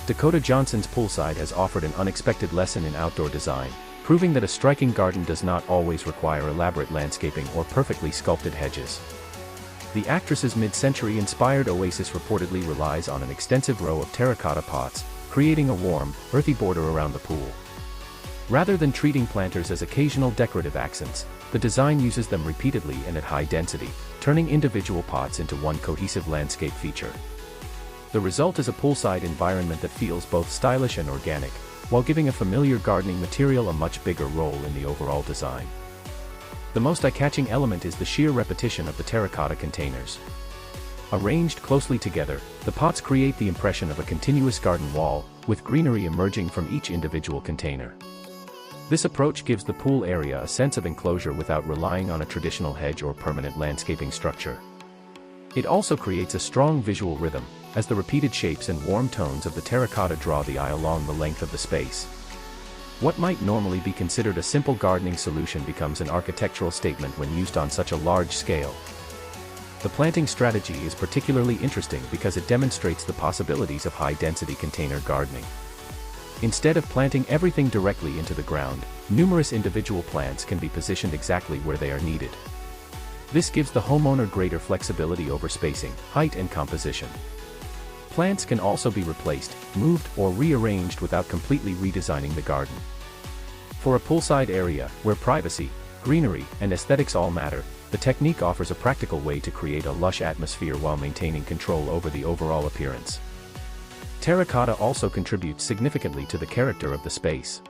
Dakota Johnson's Poolside has offered an unexpected lesson in outdoor design, proving that a striking garden does not always require elaborate landscaping or perfectly sculpted hedges. The actress's mid-century inspired oasis reportedly relies on an extensive row of terracotta pots, creating a warm, earthy border around the pool. Rather than treating planters as occasional decorative accents, the design uses them repeatedly and at high density, turning individual pots into one cohesive landscape feature. The result is a poolside environment that feels both stylish and organic, while giving a familiar gardening material a much bigger role in the overall design. The most eye-catching element is the sheer repetition of the terracotta containers. Arranged closely together, the pots create the impression of a continuous garden wall, with greenery emerging from each individual container. This approach gives the pool area a sense of enclosure without relying on a traditional hedge or permanent landscaping structure. It also creates a strong visual rhythm, as the repeated shapes and warm tones of the terracotta draw the eye along the length of the space. What might normally be considered a simple gardening solution becomes an architectural statement when used on such a large scale. The planting strategy is particularly interesting because it demonstrates the possibilities of high-density container gardening. Instead of planting everything directly into the ground, numerous individual plants can be positioned exactly where they are needed. This gives the homeowner greater flexibility over spacing, height and composition. Plants can also be replaced, moved, or rearranged without completely redesigning the garden. For a poolside area, where privacy, greenery, and aesthetics all matter, the technique offers a practical way to create a lush atmosphere while maintaining control over the overall appearance. Terracotta also contributes significantly to the character of the space.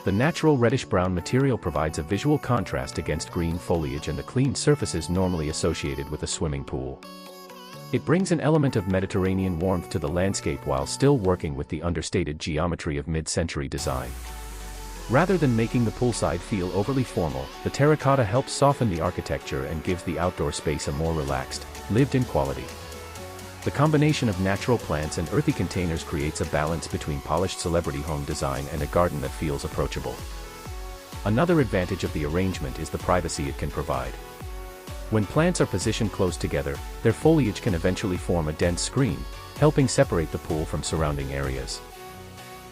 The natural reddish-brown material provides a visual contrast against green foliage and the clean surfaces normally associated with a swimming pool. It brings an element of Mediterranean warmth to the landscape while still working with the understated geometry of mid-century design. Rather than making the poolside feel overly formal, the terracotta helps soften the architecture and gives the outdoor space a more relaxed, lived-in quality. The combination of natural plants and earthy containers creates a balance between polished celebrity home design and a garden that feels approachable. Another advantage of the arrangement is the privacy it can provide. When plants are positioned close together, their foliage can eventually form a dense screen, helping separate the pool from surrounding areas.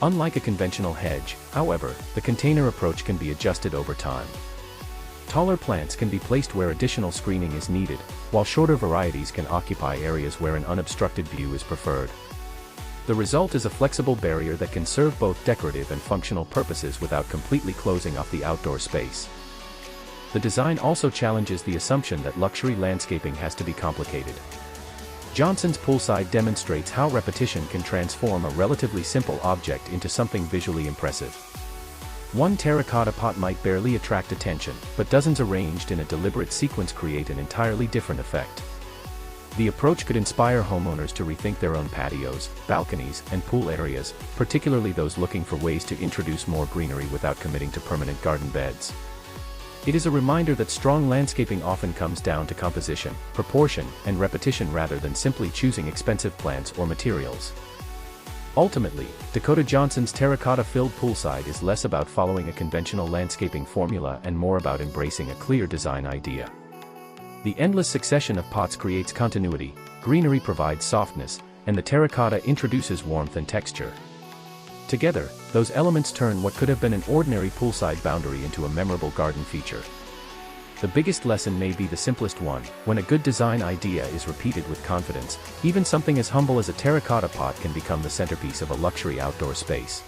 Unlike a conventional hedge, however, the container approach can be adjusted over time. Taller plants can be placed where additional screening is needed, while shorter varieties can occupy areas where an unobstructed view is preferred. The result is a flexible barrier that can serve both decorative and functional purposes without completely closing off the outdoor space. The design also challenges the assumption that luxury landscaping has to be complicated. Johnson's poolside demonstrates how repetition can transform a relatively simple object into something visually impressive. One terracotta pot might barely attract attention, but dozens arranged in a deliberate sequence create an entirely different effect. The approach could inspire homeowners to rethink their own patios, balconies, and pool areas, particularly those looking for ways to introduce more greenery without committing to permanent garden beds. It is a reminder that strong landscaping often comes down to composition, proportion, and repetition rather than simply choosing expensive plants or materials. Ultimately, Dakota Johnson's terracotta-filled poolside is less about following a conventional landscaping formula and more about embracing a clear design idea. The endless succession of pots creates continuity, greenery provides softness, and the terracotta introduces warmth and texture. Together, those elements turn what could have been an ordinary poolside boundary into a memorable garden feature. The biggest lesson may be the simplest one: when a good design idea is repeated with confidence, even something as humble as a terracotta pot can become the centerpiece of a luxury outdoor space.